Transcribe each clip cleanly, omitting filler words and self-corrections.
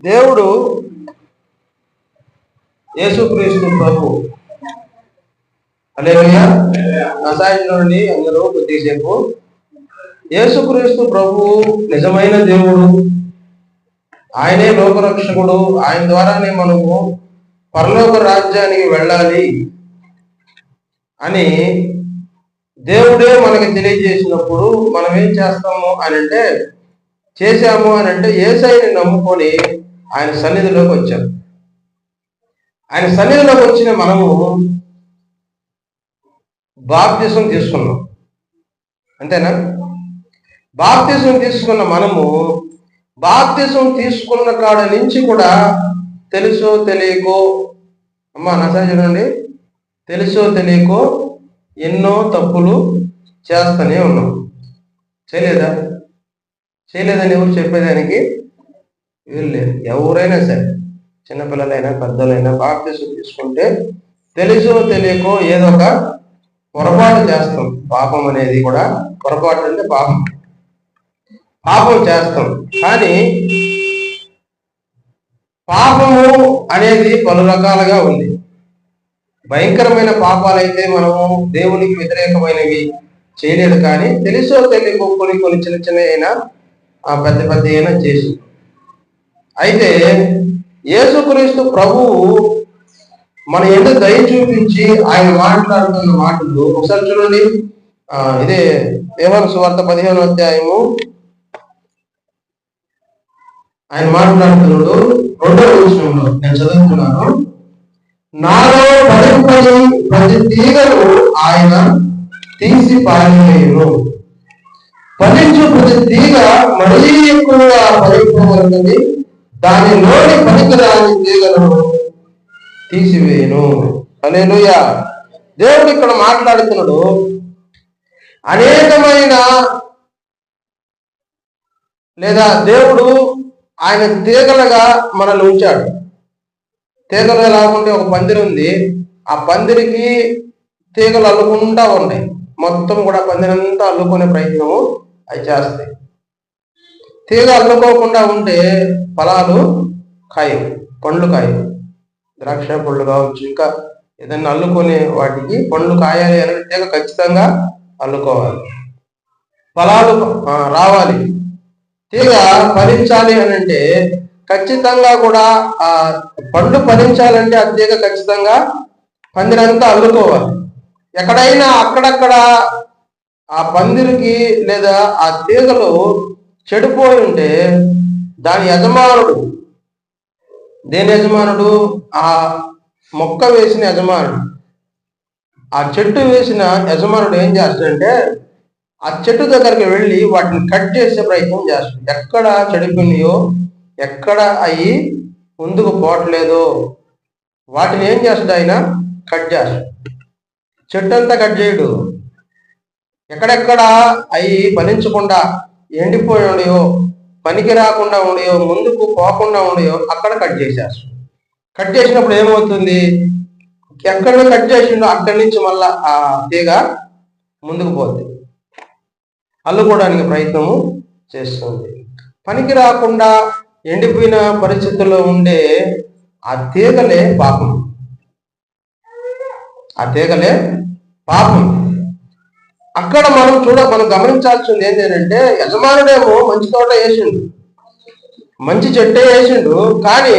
దేవుడు యేసుక్రీస్తు ప్రభు హల్లెలూయా అసాయంలోని అందరూ కొద్దిసేపు యేసుక్రీస్తు ప్రభు నిజమైన దేవుడు, ఆయనే లోకరక్షకుడు, ఆయన ద్వారానే మనము పరలోక రాజ్యానికి వెళ్ళాలి అని దేవుడే మనకి తెలియజేసినప్పుడు మనం ఏం చేస్తాము అని అంటే యేసయ్యని నమ్ముకొని ఆయన సన్నిధిలోకి వచ్చాం. ఆయన సన్నిధిలోకి వచ్చిన మనము బాప్తిసం తీసుకున్నాం, అంతేనా? బాప్తిసం తీసుకున్న మనము బాప్తిసం తీసుకున్న కాడ నుంచి కూడా తెలుసో తెలియకో, చూడండి, తెలుసో తెలియకో ఎన్నో తప్పులు చేస్తూనే ఉన్నాం. చేయలేదని ఎవరు చెప్పేదానికి వీలు లేదు. ఎవరైనా సరే, చిన్నపిల్లలైనా పెద్దలైనా బాప్తిసం తీసుకుంటే తెలుసో తెలియకో ఏదో ఒక పొరపాటు చేస్తాం. పాపం అనేది కూడా పొరపాటు అంటే పాపం చేస్తాం. కానీ పాపము అనేది పలు రకాలుగా ఉంది. భయంకరమైన పాపాలైతే మనము దేవునికి వ్యతిరేకమైనవి చేయలేదు, కానీ తెలుసో తెలియకో కొన్ని చిన్న అయినా పెద్ద అయినా చేసి. అయితే యేసుక్రీస్తు ప్రభువు మన ఎందుకు దయ చూపించి ఆయన మాట్లాడుతున్న మాటలు ఒకసారి చూడండి. ఇదే యోహాను సువార్త 15వ అధ్యాయము. ఆయన మాట్లాడుతున్నాడు 2వ వచనంలో, నేను చదువుతున్నాను. నాలో ఫలింపని ప్రతి తీగను ఆయన తీసి పారివేయును. ఫలించు ప్రతి తీగ మరీ ఎక్కువగా ఫలింపబడుతుంది, దానిలోని పనికిరాని తీగలను తీసివేయును. హల్లెలూయా. దేవుడు ఇక్కడ మాట్లాడుతున్నాడు. అనేకమైన లేదా దేవుడు ఆయన తీగలుగా మనల్ని ఉంచాడు. తీగలు ఎలా ఉంటే ఒక పందిరి ఉంది, ఆ పందిరికి తీగలు అల్లుకుంటా ఉన్నాయి. మొత్తం కూడా పందిరంతా అల్లుకునే ప్రయత్నము అవి చేస్తాయి. తీగ అల్లుకోకుండా ఉంటే ఫలాలు కాయవు, పండ్లు కాయవు. ద్రాక్ష పళ్ళు కావచ్చు, ఇంకా ఏదైనా అల్లుకునే వాటికి పండ్లు కాయాలి అని తీగ ఖచ్చితంగా అల్లుకోవాలి, ఫలాలు రావాలి. తీగ ఫలించాలి అని అంటే ఖచ్చితంగా కూడా ఆ పండు ఫలించాలంటే ఆ తీగ ఖచ్చితంగా పందిరంతా అల్లుకోవాలి. ఎక్కడైనా అక్కడక్కడ ఆ పందిరికి లేదా ఆ తీగలు చెడిపోయి ఉంటే దాని యజమానుడు, దేని యజమానుడు? ఆ మొక్క వేసిన యజమానుడు, ఆ చెట్టు వేసిన యజమానుడు ఏం చేస్తాడంటే ఆ చెట్టు దగ్గరికి వెళ్ళి వాటిని కట్ చేసే ప్రయత్నం చేస్తాడు. ఎక్కడ చెడిపోయినాయో, ఎక్కడ అవి ముందుకు పోవట్లేదో వాటిని ఏం చేస్తాడు? ఆయన కట్ చేస్తాడు. చెట్టు అంతా కట్ చేయడు. ఎక్కడెక్కడ అవి ఫలించకుండా ఎండిపోయి ఉండయో, పనికి రాకుండా ఉండయో, ముందుకు పోకుండా ఉండయో అక్కడ కట్ చేసేస్తాడు. కట్ చేసినప్పుడు ఏమవుతుంది? ఎక్కడ కట్ చేసిండో అక్కడి నుంచి మళ్ళా ఆ తీగ ముందుకు పోతుంది, అల్లుకోవడానికి ప్రయత్నము చేస్తుంది. పనికి రాకుండా ఎండిపోయిన పరిస్థితుల్లో ఉండే ఆ తీగలే పాపం. ఆ తీగలే పాపం. అక్కడ మనం గమనించాల్సింది ఏంటంటే, యజమానుడేమో మంచి తోట వేసిండు, మంచి చెట్టే వేసిండు, కానీ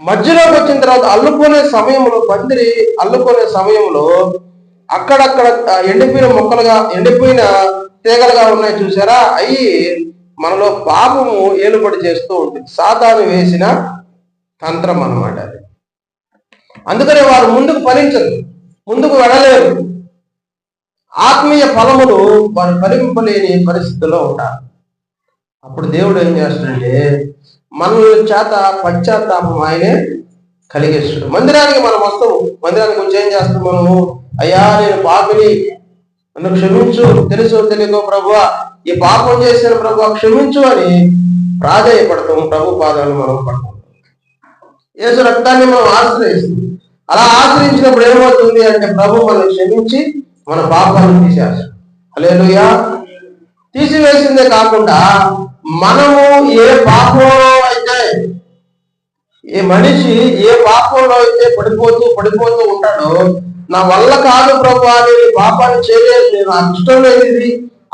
మధ్యలోకి వచ్చిన తర్వాత అల్లుకునే సమయంలో, పందిరి అల్లుకునే సమయంలో అక్కడక్కడ ఎండిపోయిన మొక్కలుగా, ఎండిపోయిన తీగలుగా ఉన్నాయి చూసారా? అవి మనలో పాపము ఏలుబడి చేస్తూ ఉంటుంది. సాతాను వేసిన తంత్రం అన్నమాట అది. అందుకనే వారు ముందుకు ఫలించరు, ముందుకు వెళ్ళలేరు. ఆత్మీయ ఫలములు వారు ఫలింపలేని పరిస్థితుల్లో ఉంటారు. అప్పుడు దేవుడు ఏం చేస్తాడంటే మనల చేత పశ్చాత్తాపం ఆయనే కలిగిస్తాడు. మందిరానికి మనం వస్తాము, మందిరానికి వచ్చి ఏం చేస్తాం మనము? అయ్యా, నేను పాపిని, నన్ను క్షమించు, తెలుసో తెలియకో ప్రభువా ఈ పాపం చేసిన ప్రభువా క్షమించు అని ప్రాధేయపడతాం. ప్రభు పాదాలు మనం పడతాం. యేసు రక్తాన్ని మనం ఆశ్రయిస్తాం. అలా ఆశ్రయించినప్పుడు ఏమవుతుంది అంటే ప్రభు మనల్ని క్షమించి మన పాపాలను తీసేస్తాడు. హల్లెలూయా. తీసివేసిందే కాకుండా మనము ఏ పాపంలో అయితే ఈ మనిషి ఏ పాపంలో అయితే పడిపోతూ ఉంటాడో, నా వల్ల కాదు ప్రభు నేను పాపాన్ని చేయలేదు, నేను ఇష్టం లేదు, ఇది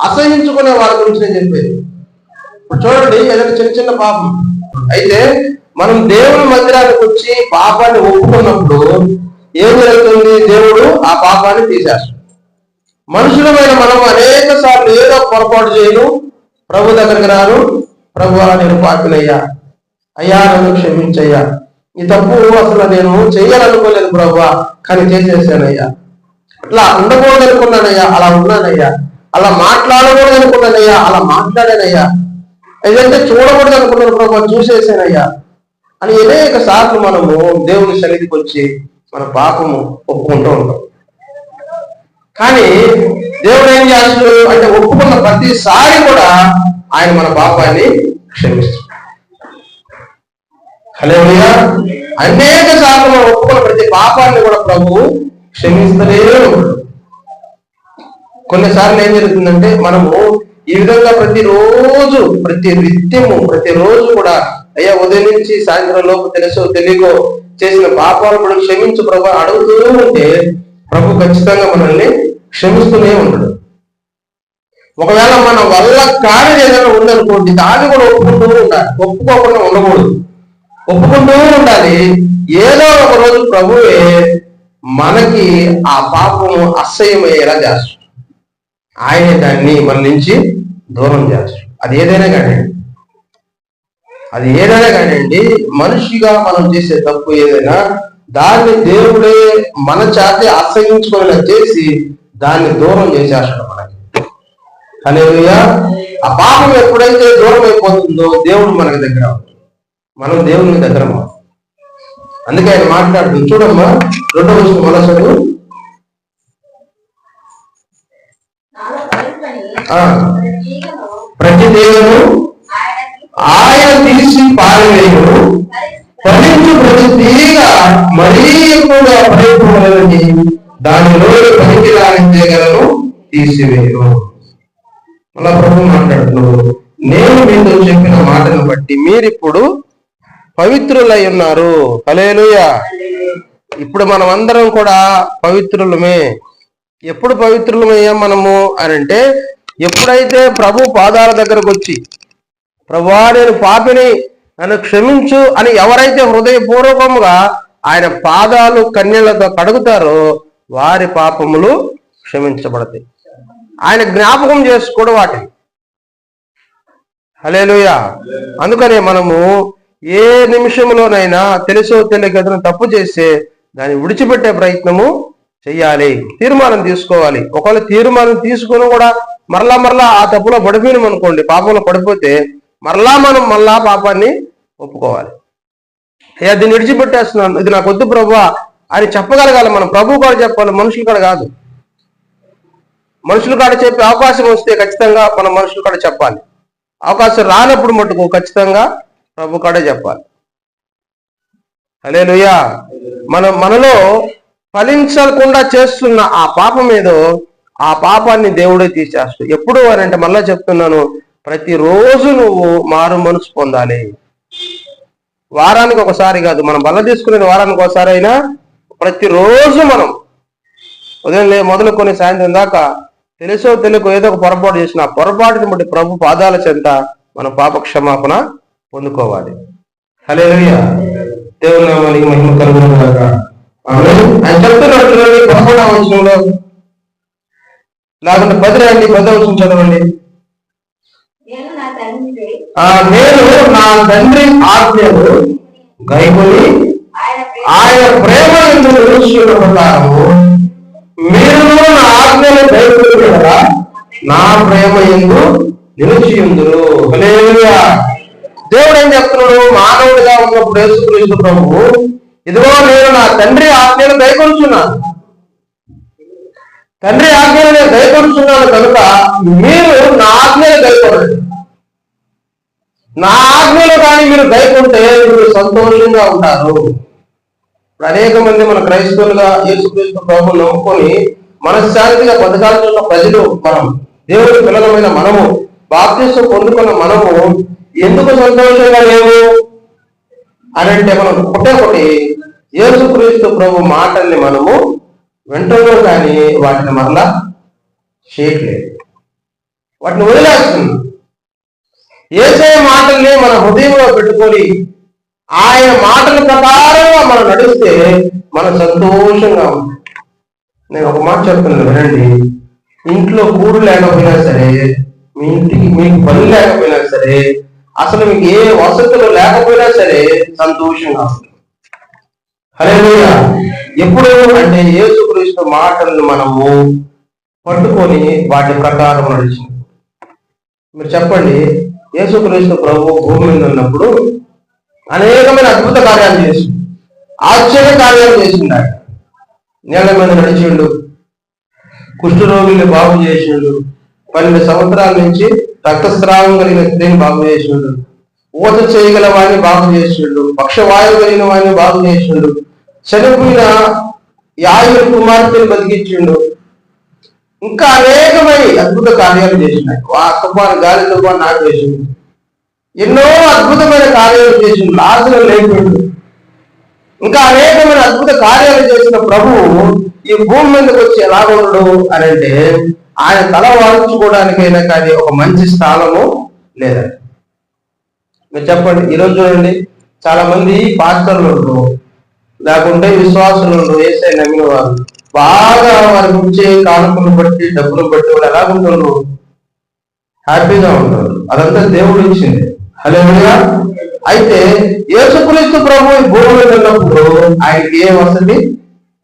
అసహించుకునే వాళ్ళ గురించి నేను చెప్పేది. ఇప్పుడు చూడండి, ఏదైనా చిన్న చిన్న పాపం అయితే మనం దేవుని మందిరానికి వచ్చి పాపాన్ని ఒప్పుకున్నప్పుడు ఏం జరుగుతుంది? దేవుడు ఆ పాపాన్ని తీసేస్తాడు. మనుషులమైన మనం అనేక సార్లు ఏదో పొరపాటు చేయను, ప్రభు దగ్గరికి రాను, ప్రభు నేను పాపినయ్యా, అయ్యా నన్ను క్షమించయ్యా, ఈ తప్పు అసలు నేను చెయ్యాలనుకోలేదు ప్రభు, కానీ చేసేసానయ్యా, అట్లా ఉండకూడదు అనుకున్నానయ్యా, అలా ఉన్నానయ్యా, అలా మాట్లాడకూడదు అనుకున్నానయ్యా, అలా మాట్లాడానయ్యా, ఏదంటే చూడకూడదు అనుకున్నాను ప్రభు, చూసేసానయ్యా అని అనేక సార్లు మనము దేవుని సన్నిధికి వచ్చి మన పాపము ఒప్పుకుంటూ ఉంటాం. కానీ దేవుడు ఏం చేస్తాడు అంటే, ఒప్పుకున్న ప్రతిసారి కూడా ఆయన మన పాపాన్ని క్షమిస్తాడు. హల్లెలూయా. అనేక సార్లు మనం ఒప్పుకున్న ప్రతి పాపాన్ని కూడా ప్రభువు క్షమిస్తూనే ఉంటాడు. కొన్నిసార్లు ఏం జరుగుతుందంటే, మనము ఈ విధంగా ప్రతిరోజు కూడా అయ్యా ఉదయం నుంచి సాయంత్రం లోపు తెలుసో తెలియకో చేసిన పాపాలు కూడా క్షమించు ప్రభు అడుగుతూ ఉంటే ప్రభు ఖచ్చితంగా మనల్ని క్షమిస్తూనే ఉంటాడు. ఒకవేళ మన వల్ల కాని ఏదైనా ఉందనుకోండి, దాన్ని కూడా ఒప్పుకుంటూ ఉండాలి, ఒప్పుకోకుండా ఉండకూడదు, ఒప్పుకుంటూ ఉండాలి. ఏదో ఒక రోజు ప్రభువే మనకి ఆ పాపము అసహ్యమయ్యేలా చేస్తాడు. ఆయనే దాన్ని మన నుంచి దూరం చేస్తాడు. అది ఏదైనా కానివ్వండి, మనిషిగా మనం చేసే తప్పు ఏదైనా దాన్ని దేవుడే మన చేతే అసహించుకునేలా చేసి దాన్ని దూరం చేసేస్తాడు మనకి. హల్లెలూయా. ఆ పాపం ఎప్పుడైతే దూరం అయిపోతుందో దేవుడు మనకి దగ్గర, మనం దేవునికి దగ్గర. అందుకే ఆయన మాట్లాడుతుంది, చూడమ్మా 2వ వచనం మనసుడు, ప్రతి తీగను ఆయన తీసి పారివేయును, ఫలించు ప్రతి తీగ మరీ ఎక్కువగా ప్రయత్నం దానిలో పనికిరాని తీగలను తీసివేయను. అలా ప్రభు మాట్లాడుతున్నాడు, నేను మీతో చెప్పిన మాటను బట్టి మీరిప్పుడు పవిత్రులై ఉన్నారు. హల్లెలూయా. ఇప్పుడు మనం అందరం కూడా పవిత్రులమే. ఎప్పుడు పవిత్రులమయ్యాం మనము అని అంటే, ఎప్పుడైతే ప్రభు పాదాల దగ్గరకు వచ్చి ప్రభువా నేను పాపిని, నన్ను క్షమించు అని ఎవరైతే హృదయపూర్వకంగా ఆయన పాదాలు కన్నీళ్లతో కడుగుతారో వారి పాపములు క్షమించబడతాయి. ఆయన జ్ఞాపకం చేసుకోవడం వాటిని. హల్లెలూయా. అందుకనే మనము ఏ నిమిషంలోనైనా తెలుసో తెలియక ఏదైనా తప్పు చేస్తే దాన్ని విడిచిపెట్టే ప్రయత్నము చెయ్యాలి, తీర్మానం తీసుకోవాలి. ఒకవేళ తీర్మానం తీసుకుని కూడా మరలా ఆ తప్పులో పడిపోయినాం అనుకోండి, పాపంలో పడిపోతే మరలా పాపాన్ని ఒప్పుకోవాలి. అయ్యా దీన్ని విడిచిపెట్టేస్తున్నాను, ఇది నాకు వద్దు ప్రభువా అని చెప్పగలగాలి. మనం ప్రభు కూడా చెప్పాలి, మనుషులు కూడా కాదు. మనుషులు కాడ చెప్పే అవకాశం వస్తే ఖచ్చితంగా మనం మనుషులు కాడ చెప్పాలి. అవకాశం రానప్పుడు మటుకు ఖచ్చితంగా ప్రభు కాడే చెప్పాలి. హల్లెలూయా. మనలో ఫలించకుండా చేస్తున్న ఆ పాపం ఏదో, ఆ పాపాన్ని దేవుడే తీసేస్తాడు. ఎప్పుడు అని అంటే, మళ్ళా చెప్తున్నాను, ప్రతిరోజు నువ్వు మారు మనసు పొందాలి. వారానికి ఒకసారి కాదు, మనం బల్ల తీసుకునే వారానికి ఒకసారి అయినా ప్రతిరోజు మనం ఉదయం మొదలుకొని సాయంత్రం దాకా తెలుసో తెలియకో ఏదో ఒక పొరపాటు చేసిన ఆ పొరపాటుని బట్టి ప్రభు పాదాల చెంత మన పాప క్షమాపణ పొందుకోవాలి. హల్లెలూయా. దేవుని నామానికి మహిమ కలుగును గాక. ఆమేన్. ఆయన చెప్తున్నట్టు 11వ వచనంలో, లేకుంటే 10వ వచనం చదవండి. నేను నా తండ్రి ఆజ్ఞలు గైకొని ఆయన ప్రేమ యందు నిలిచిన ప్రకారము మీరు నా ఆజ్ఞలు గైకొని కదా నా ప్రేమ యందు నిలిచి ఉందురు. హల్లెలూయా. దేవుడు ఏం చెప్తున్నాడు? మానవుడిగా ఉన్నప్పుడు యేసుక్రీస్తు ప్రభువు, ఇదిగో నేను నా తండ్రి ఆజ్ఞలు గైకొనుచున్నాను, తండ్రి ఆజ్ఞలు నేను గైకొనుచున్నాను కనుక మీరు నా ఆజ్ఞలు గైకొనండి. నా ఆజ్ఞలు కానీ మీరు గైకొంటే మీరు సంతోషంగా ఉంటారు. ఇప్పుడు అనేక మంది మన క్రైస్తవులుగా యేసుక్రీస్తు ప్రభువును నమ్ముకొని మనశ్శాంతిగా బతకాల్సిన ప్రజలు మనం, దేవుడి పిల్లలమైన మనము, బాప్తిసం పొందుకున్న మనము ఎందుకు సంతోషంగా లేవు? అని అంటే మనం ఒకటి యేసుక్రీస్తు ప్రభు మాటల్ని మనము వింటున్నాం కానీ వాటిని మరలా చేయట్లేదు, వాటిని వదిలేస్తున్నాం. యేసయ్య మాటల్ని మన హృదయంలో పెట్టుకొని ఆయన మాటల ప్రకారంగా మనం నడిస్తే మనం సంతోషంగా ఉంటాం. నేను ఒక మాట చెప్తున్నాను వినండి. ఇంట్లో కూడు లేకపోయినా సరే, మీ ఇంటికి మీకు పని లేకపోయినా సరే, అసలు మీకు ఏ వసతులు లేకపోయినా సరే సంతోషంగా ఉంటుంది. హల్లెలూయా. ఎప్పుడు అంటే యేసుక్రీస్తు మాటలను మనము పట్టుకొని వాటి ప్రకారం నడిచింది. మీరు చెప్పండి, యేసుక్రీస్తు ప్రభు భూమి మీద ఉన్నప్పుడు అనేకమైన అద్భుత కార్యాలు చేసిండు, ఆశ్చర్య కార్యాలు చేసిండు. ఆయన నీళ్ళ మీద నడిచిండు, కుష్ఠరోగుల్ని బాగు చేసిండు, 12 సంవత్సరాల నుంచి రక్తస్రావం కలిగిన స్త్రీని బాగు చేసిండు, ఊత చేయగల వాడిని బాగు చేసిండు, పక్షవాయువు కలిగిన వాడిని బాగు చేసిండు, చనిపోయిన యాయుడు కుమార్తెను బతికించిండు, ఇంకా అనేకమైన అద్భుత కార్యాలు చేసినాడు. ఆ తుఫాను, గాలి తుఫాను నాకు చేసిండు, ఎన్నో అద్భుతమైన కార్యాలు చేసిండు, లాజరు లేకుండు, ఇంకా అనేకమైన అద్భుత కార్యాలు చేసిన ప్రభువు ఈ భూమి మీదకి వచ్చి ఎలా ఉండడు అని అంటే ఆయన తల వాల్చుకోవడానికైనా కానీ ఒక మంచి స్థానము లేదండి. మీరు చెప్పండి, ఈరోజు చూడండి, చాలా మంది పాస్టర్లు ఉండరు, లేకుంటే విశ్వాసులు ఉండరు, యేసయ్య నమ్మిన వారు బాగా వారికి వచ్చే కానుకలు బట్టి డబ్బులు బట్టి వాళ్ళు ఎలా ఉంటారు, హ్యాపీగా ఉంటారు. అదంతా దేవుడు ఇచ్చింది. హల్లెలూయా. అయితే యేసుక్రీస్తు ప్రభు ఈ భూమి మీద ఉన్నప్పుడు ఆయనకి ఏ వసతి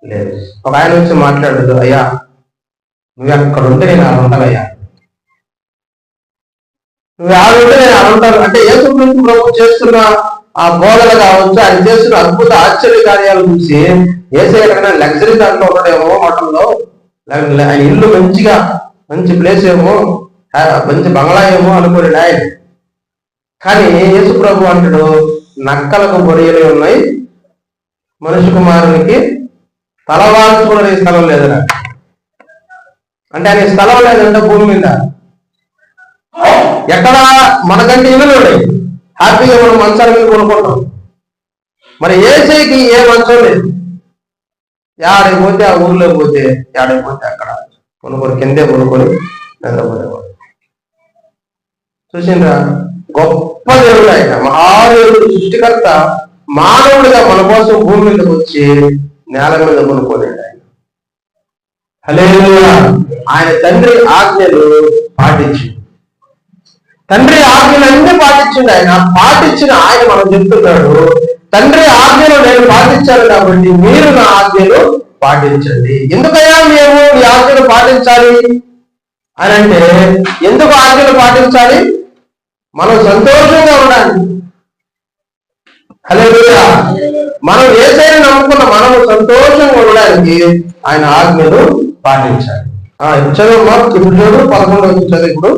లేదు. ఒక ఆయన వచ్చి మాట్లాడదు, అయ్యా నువ్వు అక్కడ ఉంటే నేను అలా ఉంటానయ్యా, నువ్వు ఆడుంటే నేను అలా ఉంటాను అంటే యేసుక్రీస్తు ప్రభు చేస్తున్న ఆ బోధలు కావచ్చు, ఆయన చేస్తున్న అద్భుత ఆశ్చర్య కార్యాలు చూసి యేసయ్య ఎక్కడైనా లగ్జరీ దాంట్లో ఉండడేమో, మఠంలో ఆయన ఇల్లు మంచిగా మంచి ప్లేస్ ఏమో, మంచి బంగ్లా ఏమో అనుకోలేడు ఆయన. కానీ యేసు ప్రభు అంటాడు, నక్కలకు బొరియలు ఉన్నాయి, మనుష్య కుమారునికి తలవాల్చుకునే స్థలం లేదనా. అంటే ఆయన స్థలం లేదంటే భూమి మీద ఎక్కడ మనకంటే ఇల్లులు ఉన్నాయి, హ్యాపీగా మనం మంచాల మీద కొనుక్కుంటాం. మరి యేసయ్యకి ఏ మంచం లేదు, యాడికి పోతే ఆ ఊర్లో పోతే, యాడికి పోతే అక్కడ కొనుక్కొని కిందే కొనుక్కొని నిద్రపోయేవాడు. చూసిండ్రా, గొప్ప దేవుడు ఆయన, మహాదేవుడు, సృష్టికర్త, మానవుడిగా మన కోసం భూమి మీదకి వచ్చి నేల మీద కొనుక్కోలేడు ఆయన. హల్లెలూయా. ఆయన తండ్రి ఆజ్ఞలు పాటించి, తండ్రి ఆజ్ఞలన్నీ పాటించింది. ఆయన పాటించిన ఆయన మనం చెప్తున్నాడు, తండ్రి ఆజ్ఞలు నేను పాటించాను కాబట్టి మీరు నా ఆజ్ఞలు పాటించండి. ఎందుకయ్యా మేము ఈ ఆజ్ఞలు పాటించాలి అని అంటే, ఎందుకు ఆజ్ఞలు పాటించాలి? మనం సంతోషంగా ఉండాలి. హల్లెలూయా. మనం యేసయ్యని నమ్ముకున్న మనము సంతోషంగా ఉండడానికి ఆయన ఆజ్ఞలు పాటించాలి. ఇప్పుడు చదువు, ఇప్పుడు చూడు 11వ చదువు. ఇప్పుడు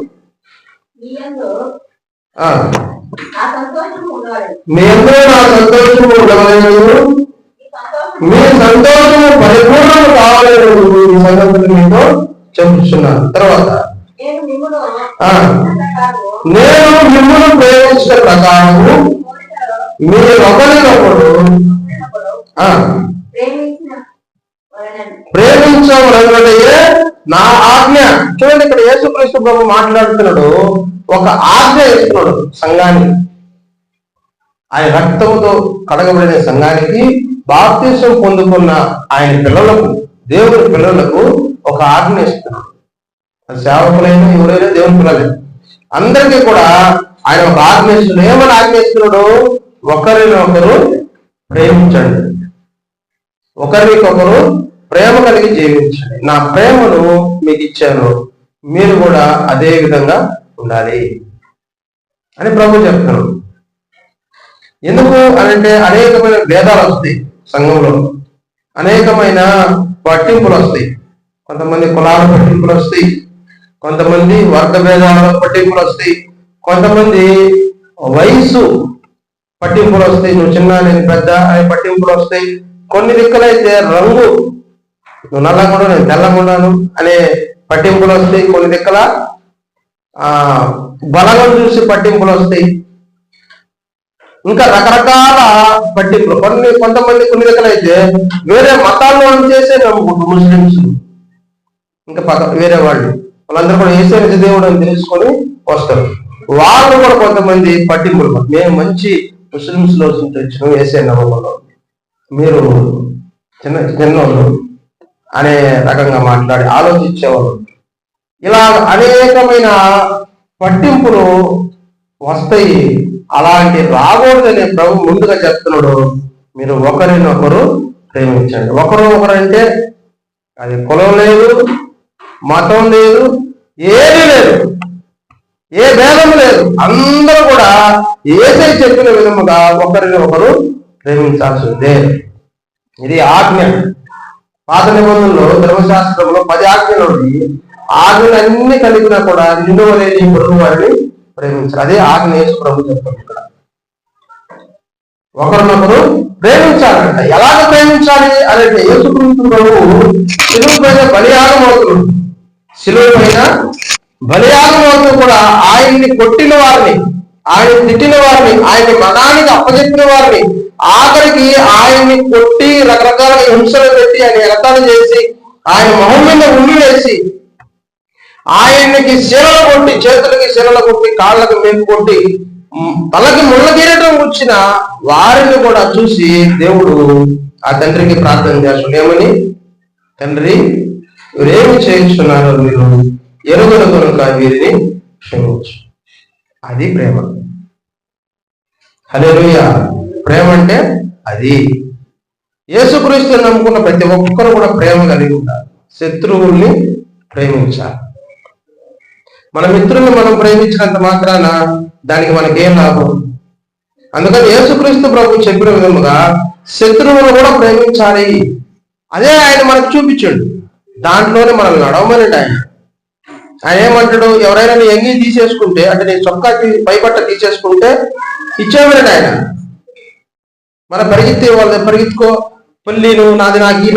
మీ అందరూ నా సంతోషము ఉండవలేదు, మీ సంతోషము పరిపూర్ణము కావాలని ఈ సంగతులు మీతో చెప్తున్నాను. తర్వాత నేను మిమ్మల్ని ప్రేమించిన ప్రకారము మీరు ఒకరినొకడు ప్రేమించవలనయే నా ఆజ్ఞ. చూడండి, ఇక్కడ యేసుక్రీస్తు ప్రభు మాట్లాడుతున్నాడు, ఒక ఆజ్ఞ ఇస్తున్నాడు సంఘానికి. ఆయన రక్తముతో కడగబడిన సంఘానికి, బాప్తిసం పొందుకున్న ఆయన పిల్లలకు, దేవుని పిల్లలకు ఒక ఆజ్ఞ ఇస్తున్నాడు. సేవకులైనా ఎవరైనా దేవుని పిల్లలే, అందరికీ కూడా ఆయన ఒక ఆజ్ఞ ఇస్తున్నాడు. ఏమని ఆజ్ఞ ఇస్తున్నాడు? ఒకరినొకరు ప్రేమించండి, ఒకరికొకరు ప్రేమ కలిగి జీవించండి, నా ప్రేమను మీకు ఇచ్చాను, మీరు కూడా అదే విధంగా ఉండాలి అని ప్రభు చెప్తున్నాడు. ఎందుకు అనంటే అనేకమైన భేదాలు వస్తాయి సంఘంలో, అనేకమైన పట్టింపులు వస్తాయి. కొంతమంది కులాల పట్టింపులు వస్తాయి, కొంతమంది వర్గ భేదాల పట్టింపులు వస్తాయి, కొంతమంది వయసు పట్టింపులు వస్తాయి, నువ్వు చిన్న నేను పెద్ద అనే పట్టింపులు వస్తాయి. కొన్ని దిక్కులైతే రంగు, నువ్వు నల్లగా నేను తెల్లగా అనే పట్టింపులు వస్తాయి. కొన్ని దిక్కుల బలంగా చూసి పట్టింపులు వస్తాయి. ఇంకా రకరకాల పట్టింపులు. కొంతమంది కొన్ని రకాలైతే వేరే మతాల్లో చేసే నమ్ముకుంటారు. ముస్లిమ్స్ ఇంకా వేరే వాళ్ళందరూ కూడా యేసు నిజ దేవుడు అని తెలుసుకొని వస్తారు. వాళ్ళు కూడా కొంతమంది పట్టింపులు, మేము మంచి ముస్లిమ్స్ లో వచ్చినాం, యేసే నమ్మకంలో, మీరు చిన్నోళ్ళు అనే రకంగా మాట్లాడి ఆలోచించేవాళ్ళు. ఇలా అనేకమైన పట్టింపులు వస్తాయి. అలాంటి రాకూడదని ప్రభు ముందుగా చెప్తున్నాడు, మీరు ఒకరినొకరు ప్రేమించండి. ఒకరంటే అది కులం లేదు, మతం లేదు, ఏది లేదు, ఏ భేదం లేదు. అందరూ కూడా యేసే చెప్పిన విధముగా ఒకరిని ఒకరు ప్రేమించాల్సిందే. ఇది ఆజ్ఞ. పాత నిబంధనలో ధర్మశాస్త్రంలో 10 ఆజ్ఞలు ఉన్నాయి. ఆజ్ఞలన్నీ కలిగినా కూడా నిన్ను వలె నీ పొరుగు వారిని ప్రేమించాలి. అదే ఆజ్ఞ యేసు ప్రభు చెప్తాడు ఇక్కడ. ఒకరినొకరు ప్రేమించాలంట. ఎలాగ ప్రేమించాలి అంటే యేసుక్రీస్తు ప్రభువు శిలువ పైన బలియాగం అవుతున్నాడు. శిలువ పైన బలియాగం అవుతూ కూడా ఆయన్ని కొట్టిన వారిని, ఆయన తిట్టిన వారిని, ఆయన మనానికి అప్పచెప్పిన వారిని, ఆఖరికి ఆయన్ని కొట్టి రకరకాల హింసలు పెట్టి ఆయన ఎగతాళి చేసి ఆయన మొహం మీద ఉమ్మి వేసి ఆయనకి శిలలు కొట్టి, చేతులకి శిలలు కొట్టి, కాళ్ళకు మేపు కొట్టి, తలకి ముళ్ళ కిరీటం వచ్చిన వారిని కూడా చూసి దేవుడు ఆ తండ్రికి ప్రార్థన చేస్తున్నాడు. ఏమని? తండ్రి, వీరేమి చేయించున్నారో మీరు ఎరుగను కనుక వీరిని క్షమించు. అది ప్రేమ. హల్లెలూయా. ప్రేమ అంటే అది. యేసుక్రీస్తుని నమ్ముకున్న ప్రతి ఒక్కరు కూడా ప్రేమ కలిగి ఉంటారు. శత్రువుల్ని ప్రేమించాలి. మన మిత్రుల్ని మనం ప్రేమించినంత మాత్రాన దానికి మనకేం లాభం? అందుకని యేసుక్రీస్తు ప్రభు చెప్పిన విధముగా శత్రువులను కూడా ప్రేమించాలి. అదే ఆయన మనకు చూపించాడు. దాంట్లోనే మనం నడవమని ఆయన ఏమంటాడు? ఎవరైనా నీ ఎంగి తీసేసుకుంటే, అంటే నీ చొక్కా పైపట్ట తీసేసుకుంటే ఇచ్చేమని ఆయన. మన పరిగెత్తే వాళ్ళు పరిగెత్తుకో, పల్లి నువ్వు నాది నాకి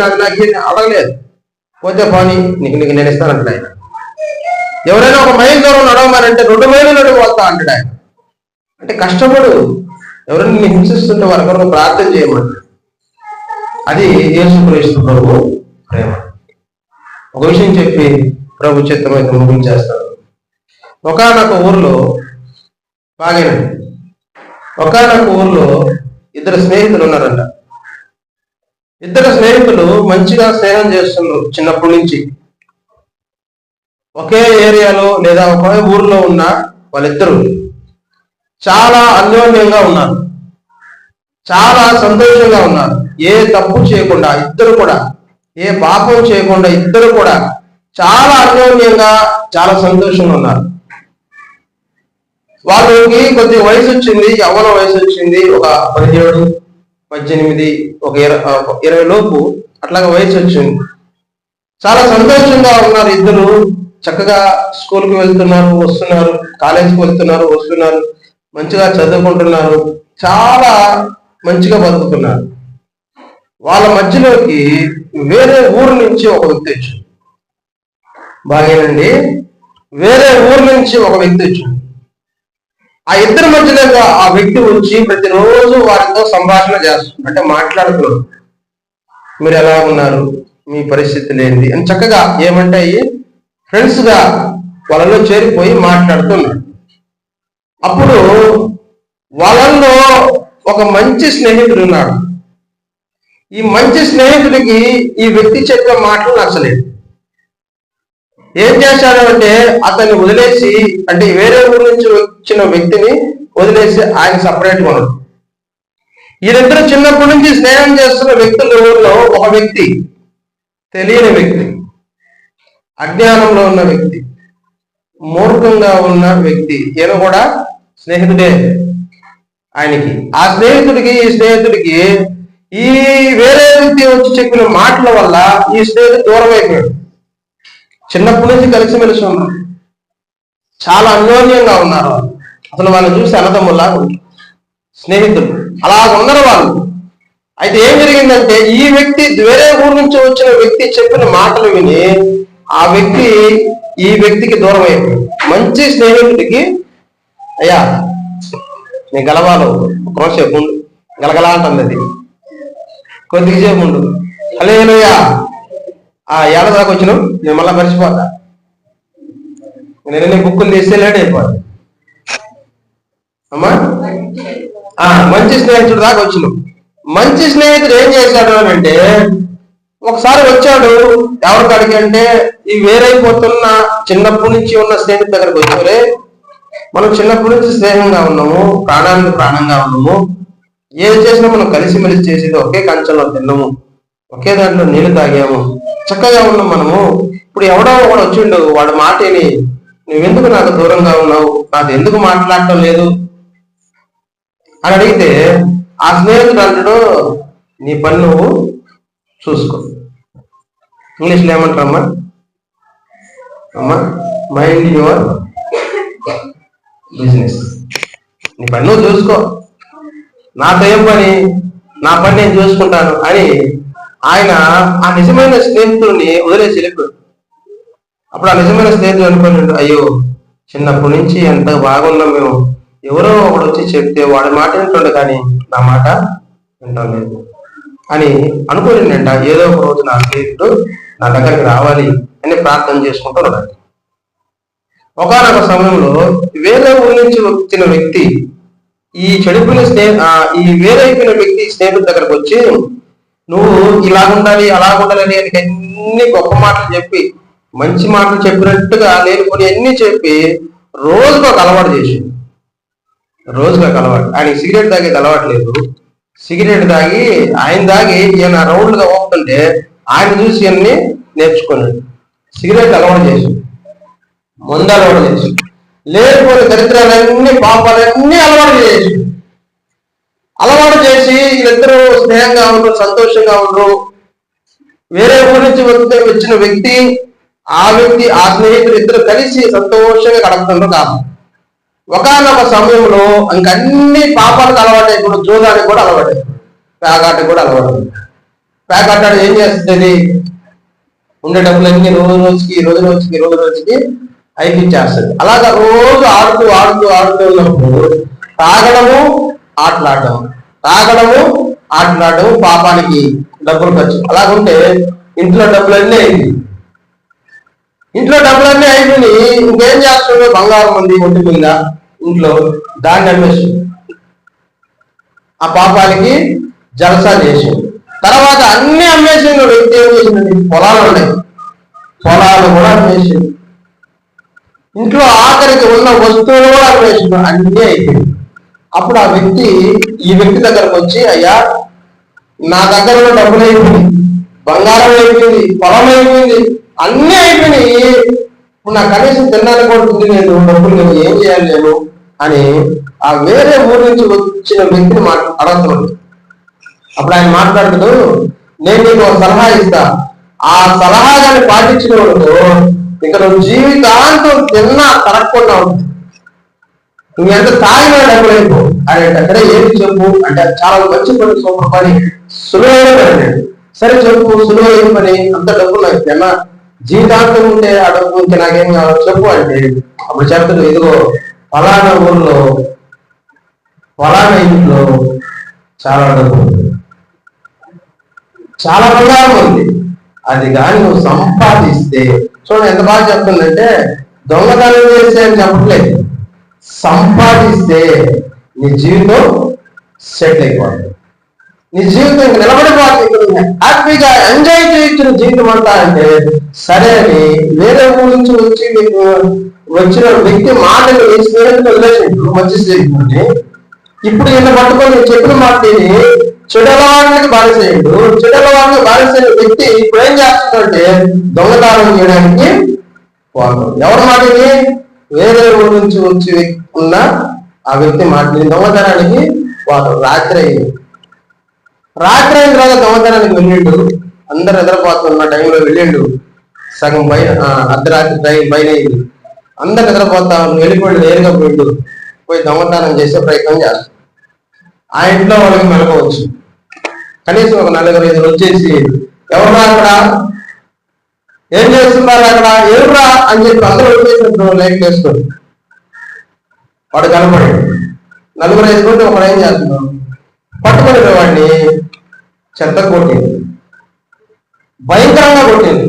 అడగలేదు. పోతే పోనీ నీకు నేను ఇస్తానంటాడు ఆయన. ఎవరైనా 1 మైలు దూరం నడవమనంటే 2 మైళ్ళు నడవతా అంటాడు ఆయన. అంటే కష్టపడు. ఎవరైనా నీ హింసిస్తుంటే వారి కొరకు ప్రార్థన చేయమంటాడు. అది యేసుక్రీస్తు ప్రభు ప్రేమ. ఒక విషయం చెప్పి ప్రభు చిత్తమైతే ముగించేస్తాడు. ఒకానొక ఊర్లో బాగేనండి, ఒకానొక ఊర్లో 2 స్నేహితులు ఉన్నారంట. 2 స్నేహితులు మంచిగా స్నేహం చేస్తున్నారు చిన్నప్పటి నుంచి. ఒకే ఏరియాలో లేదా ఒకే ఊర్లో ఉన్న వాళ్ళిద్దరూ చాలా అన్యోన్యంగా ఉన్నారు, చాలా సంతోషంగా ఉన్నారు. ఏ తప్పు చేయకుండా ఇద్దరు కూడా, ఏ పాపం చేయకుండా ఇద్దరు కూడా చాలా అన్యోన్యంగా చాలా సంతోషంగా ఉన్నారు. వాళ్ళకి కొద్ది వయసు వచ్చింది, యవ్వన వయసు వచ్చింది. ఒక 17, 18, ఒక 20 లోపు అట్లాగా వయసు వచ్చింది. చాలా సంతోషంగా ఉన్నారు ఇద్దరు. చక్కగా స్కూల్కి వెళ్తున్నారు, వస్తున్నారు, కాలేజీకి వెళ్తున్నారు, వస్తున్నారు, మంచిగా చదువుకుంటున్నారు, చాలా మంచిగా బతుకుతున్నారు. వాళ్ళ మధ్యలోకి వేరే ఊరు నుంచి ఒక వ్యక్తి వచ్చాడు. బాగేనండి, వేరే ఊరు నుంచి ఒక వ్యక్తి వచ్చాడు. ఆ ఇద్దరి మధ్యలో ఆ వ్యక్తి వచ్చి ప్రతిరోజు వారితో సంభాషణ చేస్తున్నారు. అంటే మాట్లాడుతున్నారు, మీరు ఎలా ఉన్నారు, మీ పరిస్థితులు ఏంటి అని చక్కగా ఏమంటే ఫ్రెండ్స్ గా వాళ్ళలో చేరిపోయి మాట్లాడుతున్నారు. అప్పుడు వాళ్ళల్లో ఒక మంచి స్నేహితుడు ఉన్నాడు. ఈ మంచి స్నేహితుడికి ఈ వ్యక్తి చెప్పే మాటలు నచ్చలేదు. ఏం చేశాడు అంటే అతన్ని వదిలేసి, అంటే వేరే ఊరు నుంచి వచ్చిన వ్యక్తిని వదిలేసి ఆయన సపరేట్గా ఉన్నాడు. వీరిద్దరు చిన్నప్పటి నుంచి స్నేహం చేస్తున్న వ్యక్తులలో ఒక వ్యక్తి తెలియని వ్యక్తి, అజ్ఞానంలో ఉన్న వ్యక్తి, మూర్ఖంగా ఉన్న వ్యక్తి. ఈయన కూడా స్నేహితుడే ఆయనకి. ఆ స్నేహితుడికి ఈ స్నేహితుడికి ఈ వేరే వ్యక్తి వచ్చి చెప్పిన మాటల వల్ల ఈ స్నేహితుడు దూరం అయిపోయాడు. చిన్నప్పటి నుంచి కలిసిమెలిసి ఉన్నారు, చాలా అన్యోన్యంగా ఉన్నారు. అసలు వాళ్ళని చూసి అన్నదమ్ముల్లా స్నేహితులు అలా ఉన్నారు వాళ్ళు. అయితే ఏం జరిగిందంటే ఈ వ్యక్తి వేరే ఊరు నుంచి వచ్చిన వ్యక్తి చెప్పిన మాటలు విని ఆ వ్యక్తి ఈ వ్యక్తికి దూరం అయిపోయాడు. మంచి స్నేహితుడికి అయ్యా నేను గలవాలో కొంతసేపు ఉండు, గలగలా అంటుంది అది, కొద్దిసేపు ఉండు. హల్లెలూయా. ఆ ఏళ్ళ దాకా వచ్చినావు, నేను మళ్ళీ మర్చిపోతా. నేను బుక్కులు తీస్తే లేట్ అయిపోదు అమ్మా. మంచి స్నేహితుడు దాకా వచ్చినావు. మంచి స్నేహితుడు ఏం చేశాడు అని అంటే, ఒకసారి వచ్చాడు ఎవరి కాడికి అంటే, ఈ వేరైపోతున్న చిన్నప్పటి నుంచి ఉన్న స్నేహితుడి దగ్గరకు వచ్చారే, మనం చిన్నప్పటి నుంచి స్నేహంగా ఉన్నాము, ప్రాణానికి ప్రాణంగా ఉన్నాము, ఏది చేసినా మనం కలిసిమెలిసి చేసేది, ఒకే కంచంలో తిన్నాము, ఒకే దాంట్లో నీళ్లు తాగాము, చక్కగా ఉన్నాం మనము. ఇప్పుడు ఎవడో ఒకడు వచ్చిండు, వాడు మాటని నువ్వెందుకు నాకు దూరంగా ఉన్నావు, నాకు ఎందుకు మాట్లాడటం లేదు అని అడిగితే, ఆ స్నేహితుడు అంటాడు, నీ పని నువ్వు చూసుకో. ఇంగ్లీష్లో ఏమంటారమ్మా? Mind your business. నీ పని నువ్వు చూసుకో, నాతో ఏం పని, నా పని నేను చూసుకుంటాను అని ఆయన ఆ నిజమైన స్నేహితుడిని వదిలేసి వెళ్ళిపోయాడు. అప్పుడు ఆ నిజమైన స్నేహితుడు అనుకున్నాడు, అయ్యో చిన్నప్పటి నుంచి ఎంత బాగున్నాం మేము, ఎవరో ఒకడు వచ్చి చెప్తే వాడి మాట వింటుండే కానీ నా మాట వింటాం లేదు అని అనుకోలేంట. ఏదో ఒక రోజు నా స్నేహితుడు నా దగ్గరికి రావాలి అని ప్రార్థన చేసుకుంటూ ఉన్నాడు. ఒకనొక సమయంలో వేరే ఊరి నుంచి వచ్చిన వ్యక్తి, ఈ చెడిపోయిన ఈ వేరైపోయిన వ్యక్తి స్నేహితుడి దగ్గరకు వచ్చి, నువ్వు ఇలా ఉండాలి అలా ఉండాలని అన్ని గొప్ప మాటలు చెప్పి, మంచి మాటలు చెప్పినట్టుగా లేనుకొని అన్ని చెప్పి రోజుకు ఒక అలవాటు చేసి, రోజుకు ఒక అలవాటు. ఆయన సిగరెట్ తాగేది అలవాటు లేదు. సిగరెట్ తాగి ఆయన తాగి ఈయన రౌండ్గా పోతుంటే ఆయన చూసి అన్ని నేర్చుకున్నాడు. సిగరెట్ అలవాటు చేసి, ముందు అలవాటు చేసి, లేకపోతే దరిద్రాలన్నీ పాపాలన్నీ అలవాటు చేసి వీళ్ళిద్దరూ స్నేహంగా ఉండరు, సంతోషంగా ఉండరు. వేరే ఊరి నుంచి వచ్చిన వ్యక్తి ఆ స్నేహితులు ఇద్దరు కలిసి సంతోషంగా గడుపుతుండ్రు కాదు. ఒకనొక సమయంలో ఇంకన్ని పాపాలకు అలవాటు అయిపోయి, జూదానికి కూడా అలవాటు, పేకాటకు కూడా అలవాటు. పేకాటాడు ఏం చేస్తుంది, ఉండే డబ్బులన్నీ రోజు రోజుకి అయిపించేస్తుంది. అలాగా రోజు ఆడుతూ ఉన్నప్పుడు తాగడము ఆటలాడడం పాపానికి డబ్బులు ఖర్చు. అలాగుంటే ఇంట్లో డబ్బులన్నీ అయిపోయి ఇంకేం చేస్తుండే, బంగారం ఉంది ఒంటి మీద ఇంట్లో, దాన్ని అమ్మేసి ఆ పాపానికి జలసా చేసి, తర్వాత అన్ని అమ్మేసిన వ్యక్తి ఏం చేసిందండి, పొలాలు కూడా అమ్మేసి, ఇంట్లో ఆఖరికి ఉన్న వస్తువులు కూడా అమ్మేసి, అన్నీ అయిపోయింది. అప్పుడు ఆ వ్యక్తి ఈ వ్యక్తి దగ్గరకు వచ్చి, అయ్యా నా దగ్గర ఉన్న డబ్బులు అయిపోయింది, బంగారం అయిపోయింది, పొలం అయిపోయింది, అన్నీ అయిపోయినాయి, ఇప్పుడు నాకు కనీసం తినడానికి కూడా తిండి లేదు, డబ్బులు నేను ఏం చేయాలి నేను అని ఆ వేరే ఊరి నుంచి వచ్చిన వ్యక్తిని అడుగుతున్నాడు. అప్పుడు ఆయన మాట్లాడుతూ, నేను నీకు ఒక సలహా ఇస్తా, ఆ సలహా కానీ పాటించిన వాడు ఇక నువ్వు జీవితాంతం తిన్నా తరగకుండా ఉంటుంది, నువ్వు ఎంత తాగినా డబ్బులు అయిపో అని అక్కడ ఏమి చెప్పు అంటే, చాలా మంచి పని, సూపర్ పని, సులువైన పని. సరే చెప్పు, సులువైన పని, అంత డబ్బులు నాకు తిన్నా జీవితాంతం ఉంటే ఆ డబ్బు ఇంకా నాకేం కావాలో చెప్పు అంటే, అప్పుడు చెప్తాడు, ఇదిగో ఫలానా ఊర్లో ఫలానా ఇంట్లో చాలా డబ్బు ఉంది, చాలా బంగారం ఉంది, అది కానీ నువ్వు సంపాదిస్తే, చూడండి ఎంత బాగా చెప్తుందంటే, దొంగతనం చేస్తే అని చెప్పట్లేదు, సంపాదిస్తే నీ జీవితం సెట్ అయిపోతుంది, నీ జీవితం నిలబడిపోతుంది, హ్యాపీగా ఎంజాయ్ చేయొచ్చు జీవితం అంతా అంటే, సరే అని వేరే ఊరి నుంచి వచ్చి మీకు వచ్చిన వ్యక్తి మాటలు ఈ స్నేహితులు వదిలేసిండు, మంచి స్నేహితుడిని. ఇప్పుడు ఈయన పట్టుకొని చెప్పిన మాటని చెడలవాడికి బానిసేయండు, చెడలవాడికి బానిసైన వ్యక్తి ఇప్పుడు ఏం చేస్తున్నాడంటే దొంగతనం చేయడానికి పోతాడు. ఎవరి మాటని, వేరే ఊరి నుంచి వచ్చి ఉన్న ఆ వ్యక్తి మాటని దొంగతనానికి పోతాడు. రాత్రి అయిన తర్వాత దొంగతనానికి వెళ్ళిండు, అందరు నిద్రపోతున్న టైంలో వెళ్ళిండు, సగం అర్ధరాత్రి టైం పైన అయింది, అందరు నిద్రపోతా వెళ్ళిపోయి నేరుగా పోయి దొంగతనం చేసే ప్రయత్నం చేస్తాడు. ఆ ఇంట్లో వాళ్ళకి మెలకవచ్చు, కనీసం ఒక 4-5 వచ్చేసి, ఎవరు అక్కడ, ఏం చేస్తున్నారు అక్కడ, ఎవరురా అని చెప్పి అందరూ వచ్చేసినప్పుడు లైట్ వేసుకోండి, వాడు కనపడాడు. నలుగురు వేసుకుంటే ఒకడు ఏం చేస్తున్నాం, పట్టుకుని వాడిని చెత్త కొట్టింది, భయంకరంగా కొట్టింది.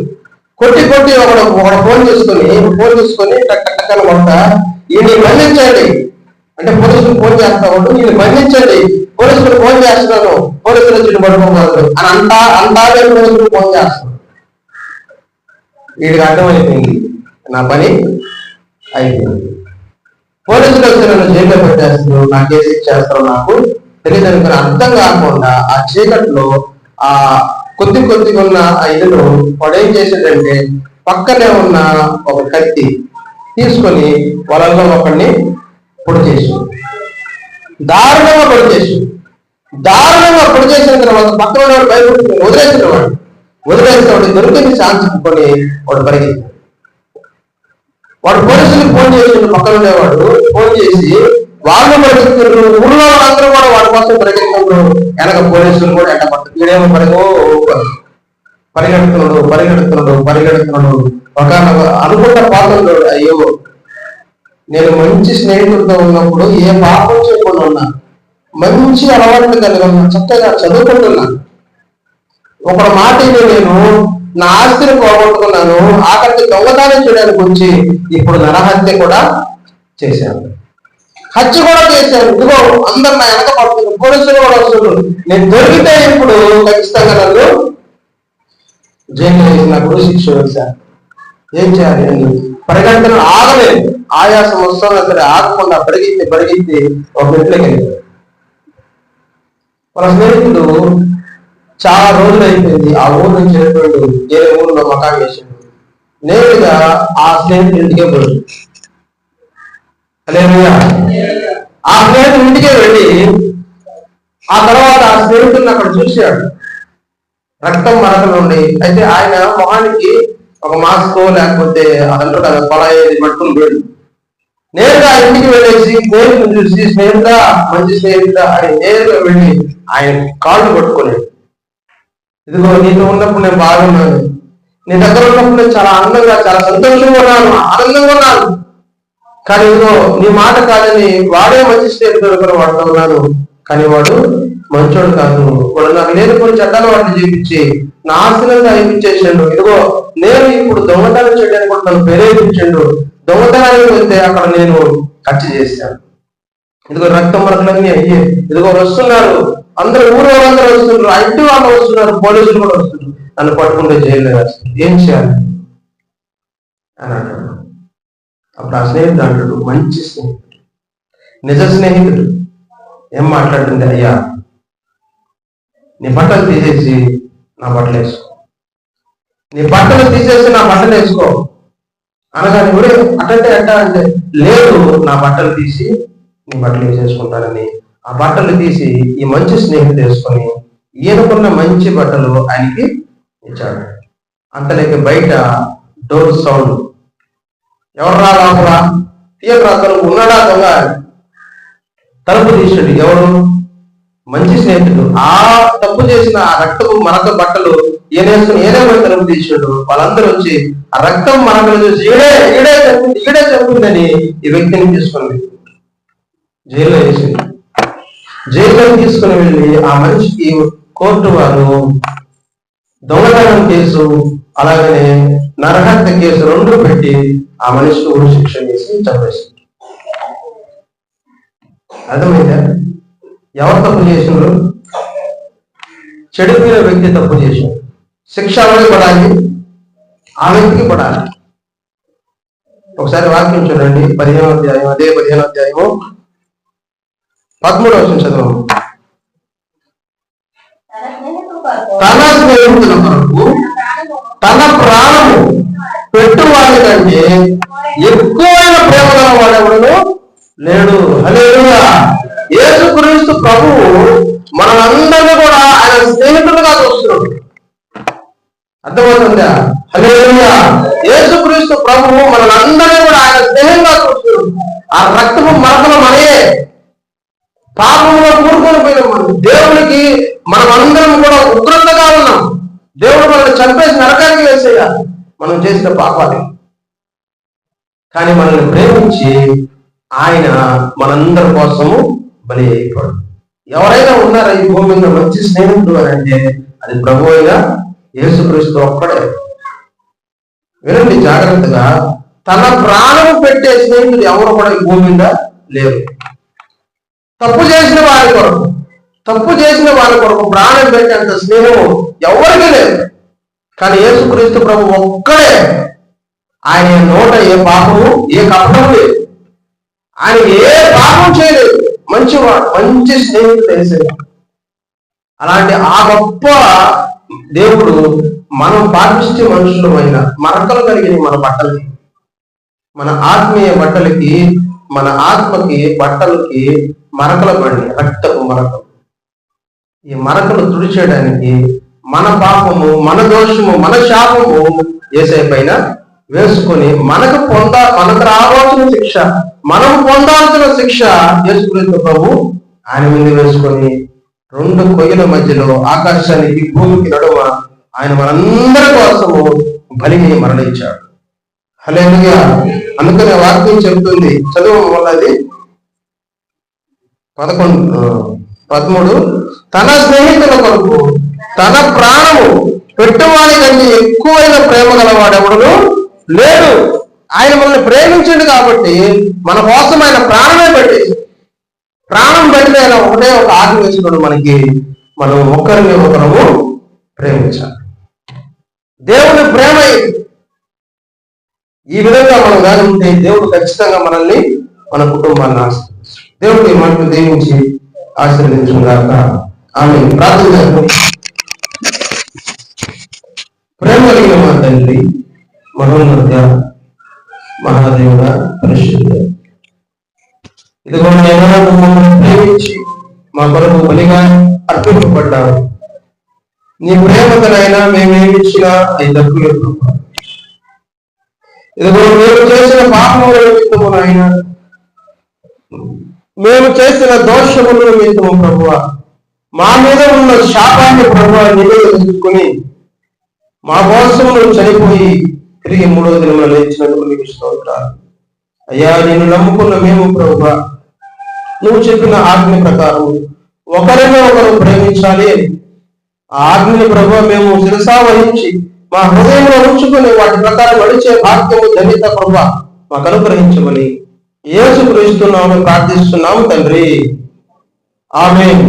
కొట్టి ఒకడు ఫోన్ తీసుకొని టక్కన కొట్ట ఈయన్ని బంధించండి అంటే పోలీసులు ఫోన్ చేస్తాడు, ఈయన బంధించండి, పోలీసులు ఫోన్ చేస్తున్నాను, పోలీసులు వచ్చి పట్టుకోకూడదు అని అంతా పోలీసులు ఫోన్ చేస్తాడు. వీడికి అర్థమైపోయింది నా పని అయిపోయింది. పోలీసులు వచ్చి నన్ను జైల్లో పెట్టేస్తారు, నా కేసు ఇచ్చేస్తారు, నాకు తెలియదు అనుకుని అర్థం కాకుండా ఆ చీకట్లో ఆ కొద్దిగా ఉన్న ఆ ఇల్లు వాడేం చేసేటంటే పక్కనే ఉన్న ఒక కత్తి తీసుకొని వాళ్ళల్లో ఒకడిని పొడి చేసి దారుణంగా పొడి చేసిన తర్వాత పక్కన ఉన్నవాడు భయపడుతుంది, వదిలేసిన వాడు దొరికింది ఛాన్స్ కొని వాడు పరిగెత్తాడు. వాడు పోలీసులకు ఫోన్ చేసి పక్కన ఉండేవాడు ఫోన్ చేసి వాళ్ళు పరిగెత్తున్నారు, ఊళ్ళో వాళ్ళందరూ కూడా వాడి కోసం పరిగెత్తున్నారు, వెనక పోలీసులు కూడా ఎంట పట్టుకునేమో పరిగెడుతున్నాడు. ఒక అనుకుంటా పాత్రలో అయ్యో నేను మంచి స్నేహితులతో ఉన్నప్పుడు ఏ పాపం చేయకుండా ఉన్నా, మంచి అలవాట్లు కలిగి ఉన్నా, చక్కగా చదువుకుంటున్నా, ఒక మాట నేను నా ఆస్తిని పోగొట్టుకున్నాను, ఆఖరికి దొంగతనం చేయడానికి వచ్చి ఇప్పుడు నరహత్య కూడా చేశాను, హత్య కూడా చేశాను. ఇదిగో అందరు నా వెనక పడుతుంది, పోలీసులు కూడా వస్తున్నారు, నేను దొరికితే ఇప్పుడు ఖచ్చితంగా నన్ను జైలు వేసి నాకు శిక్ష వేశాను. ఏం చేయాలి అని పరిగెత్తడం ఆగలేదు, ఆయాసం వస్తున్నా సరే ఆగకుండా పరిగెత్తి ఒక ఇంట్లోకి వెళ్ళాడు. వాళ్ళ స్నేహితుడు చాలా రోజులు అయిపోయింది, ఆ ఊరు నుంచి వెళ్ళిపోయాడు, వేరే ఊరిలో మకాన్ చేసాడు. నేరుగా ఆ స్నేహితుడి ఇంటికే పోయాడు. ఆ స్నేహితుడి ఇంటికే వెళ్ళి ఆ తర్వాత ఆ స్నేహితుడిని అక్కడ చూశాడు, రక్తం మరకలు ఉండి. అయితే ఆయన మొహానికి ఒక మాస్క్ లేకపోతే అదంటారు కదా పొలాయేది పట్టుకుని పోయాడు. నేరుగా ఇంటికి వెళ్ళేసి స్నేహితుని చూసి మంచి స్నేహితుడా అని నేరుగా వెళ్ళి ఆయన కాళ్ళు పట్టుకున్నాడు. ఇదిగో నీతో ఉన్నప్పుడు నేను బాగున్నాను, నీ దగ్గర ఉన్నప్పుడు నేను చాలా ఆనందంగా చాలా సంతోషంగా ఆనందంగా ఉన్నాను, కానీ ఇదిగో నీ మాట కాదని వాడే మంచి స్నేహితుడు కూడా వాడుతూ ఉన్నాను, కానీ వాడు మంచోడు కాదు, వాడు నాకు లేని కొన్ని చట్టాలు వాటిని చూపించి నా ఆశలంగా అయిపించేసాడు. ఇదిగో నేను ఇప్పుడు దొంగతనం చేయడానికి కూడా నన్ను ప్రేరేపించాడు, దొంగతనానికి వెళ్తే అక్కడ నేను హత్య చేశాను. ఇదిగో రక్తం మరకలన్నీ అయ్యే, ఇదిగో వస్తున్నారు అందరూ, ఊరు వాళ్ళందరూ వస్తున్నారు, ఇంటి వాళ్ళు వస్తున్నారు, పోలీసులు కూడా వస్తున్నారు, నన్ను పట్టుకుంటే జైల్లో వేస్తారు, ఏం చేయాలి అని అంటాడు. అప్పుడు ఆ స్నేహితుడు అంటాడు, మంచి స్నేహితుడు, నిజ స్నేహితుడు ఏం మాట్లాడుతుంది, అయ్యా నీ బట్టలు తీసేసి నా బట్టలు వేసుకో, నీ బట్టలు తీసేసి నా బట్టలు వేసుకో అనగానే కూడా అటంటే అంటే లేదు, నా బట్టలు తీసి నీ బట్టలు వేసేసుకుంటానని ఆ బట్టలు తీసి ఈ మంచి స్నేహితుడు వేసుకొని ఈయనకున్న మంచి బట్టలు ఆయనకి ఇచ్చాడు. అంతలేక బయట డోర్ సౌండ్, ఎవర్రా లోపల తీయరా తలుపు, ఉన్నాడా దొంగ, తలుపు తీసాడు. ఎవరు? మంచి స్నేహితుడు. ఆ తప్పు చేసిన ఆ రక్తపు మరక బట్టలు ఈయనేసుకుని ఏదేమో తలుపు తీసాడు. వాళ్ళందరూ వచ్చి ఆ రక్తం మరకలు చూసి ఈడే చెప్పిందని ఈ వ్యక్తిని తీసుకొని జైల్లో వేసింది. జైల్లో తీసుకుని వెళ్ళి ఆ మనిషికి కోర్టు వారు దొంగతనం కేసు అలాగనే నరహత్య కేసు రెండు పెట్టి ఆ మనిషికి ఊరు శిక్ష వేసి చంపేసింది. అర్థమైందా? ఎవరు తప్పు చేసినారు? చెడిపోయిన వ్యక్తి తప్పు చేశాడు. శిక్ష ఎవరికి పడాలి? ఆ వ్యక్తికి పడాలి. ఒకసారి వాక్యం చూడండి, 15వ అధ్యాయం, అదే 15వ అధ్యాయము 13వ వచనం చదవము. తన స్నేహితుల కొరకు తన ప్రాణము పెట్టువాడి కంటే ఎక్కువైన ప్రేమ గల వాడెవడను లేడు. హల్లెలూయా. యేసుక్రీస్తు ప్రభువు మనందరినీ కూడా ఆయన స్నేహితులుగా చూస్తున్నాడు. అర్థమవుతుందా? హల్లెలూయా. యేసుక్రీస్తు ప్రభువు మనందరినీ కూడా ఆయన స్నేహంగా చూస్తున్నాడు. ఆ రక్తము మరకలు మనయే, పాపంలో కూరుకొని పోయినాం మనం. దేవునికి మనం అందరం కూడా ఉగ్రతగా ఉన్నాం. దేవుడు మనల్ని చంపేసి నరకానికి వేసేయాలి మనం చేసిన పాపాలు. కానీ మనల్ని ప్రేమించి ఆయన మనందరి కోసము బలి అయిపోడు. ఎవరైనా ఉన్నారా ఈ భూమి మీద మంచి స్నేహితుడు అని అంటే అది ప్రభు అయిన యేసుక్రీస్తు ఒక్కడే. వినండి జాగ్రత్తగా, తన ప్రాణం పెట్టే స్నేహితుడు ఎవరు కూడా ఈ భూమి మీద లేరు. తప్పు చేసిన వారి కొరకు ప్రాణం పెట్టేంత స్నేహం ఎవరికి లేదు. కానీ యేసుక్రీస్తు ప్రభు ఒక్కడే. ఆయన నోట ఏ పాపము ఏ కపటము లేదు. ఆయన ఏ పాపం చేయలేదు. మంచివాడు, మంచి స్నేహితుడు తెలిసేది. అలాంటి ఆ గొప్ప దేవుడు మనం పాపిష్టి మనుషులమైన మరకలు కలిగిన మన బట్టలకి, మన ఆత్మీయ బట్టలకి, మన ఆత్మకి బట్టలకి మరకలు పడి రక్తపు మరకలు. ఈ మరకలు తుడిచేయడానికి మన పాపము, మన దోషము, మన శాపము యేసయ్య పైన వేసుకొని మనకు రావాల్సిన శిక్ష, మనం పొందాల్సిన శిక్ష యేసుక్రీస్తు ప్రభు ఆయన మీద వేసుకొని 2 కొయ్యల మధ్యలో ఆకాశానికి భూమికి నడుమ ఆయన మనందరి కోసము బలిని మరణించాడు. హల్లెలూయా. అందుకనే వాక్యం చెబుతుంది, చదువు వల్లది 13 తన స్నేహితుల కొరకు తన ప్రాణము పెట్టువాడి కంటే ఎక్కువైన ప్రేమ గలవాడెవడును లేడు. ఆయన మనల్ని ప్రేమించండు కాబట్టి మన కోసం ఆయన ప్రాణమే పెట్టేసి, ప్రాణం పెట్టి ఆయన ఒకటే ఒక ఆజ్ఞ వేసుకున్నాడు మనకి, మనం ఒకరిని ఒకరము ప్రేమించాలి. దేవుని ప్రేమ ఈ విధంగా మనం కానీ ఉంటే దేవుడు ఖచ్చితంగా మనల్ని, మన కుటుంబాన్ని ఆశీర్వదిస్తాడు. దేవుడు ఈ మాటలు దీవించి ఆశీర్వదించుగాక. ఆమె ప్రార్థన. ప్రేమ కలిగిన మా తండ్రి, మహోన్నత మహాదేవుడ, పరిశుద్ధ, ఇదిగో మమ్మల్ని ప్రేమించి మా కొరకు బలిగా అర్పింపబడ్డావు. నీ ప్రేమతనైనా మేమేమిచ్చినా అది తక్కువ. ఇదిగో మేము చేసిన పాపముల నిమిత్తమునైనా, మేము చేసిన దోషముల నిమిత్తము ప్రభువా, మా మీద ఉన్న శాపాన్ని ప్రభువా నీవే తీసుకుని మా కోసం నువ్వు చనిపోయి తిరిగి 3వ దినమున లేచినందుకు నీకు స్తోత్రాలు. అయ్యా, నేను నమ్ముకున్న మేము ప్రభువా, నువ్వు చెప్పిన ఆజ్ఞ ప్రకారం ఒకరిని ఒకరు ప్రేమించాలి. ఆ ఆజ్ఞని ప్రభువా మేము శిరసా వహించి మా హృదయంలో ఉంచుకుని వాటి ప్రకారం నడిచే భాగ్యము ధన్యత ప్రభువా మాకు అనుగ్రహించమని యేసుక్రీస్తు నామమున ప్రార్థిస్తున్నాము తండ్రి. ఆమేన్.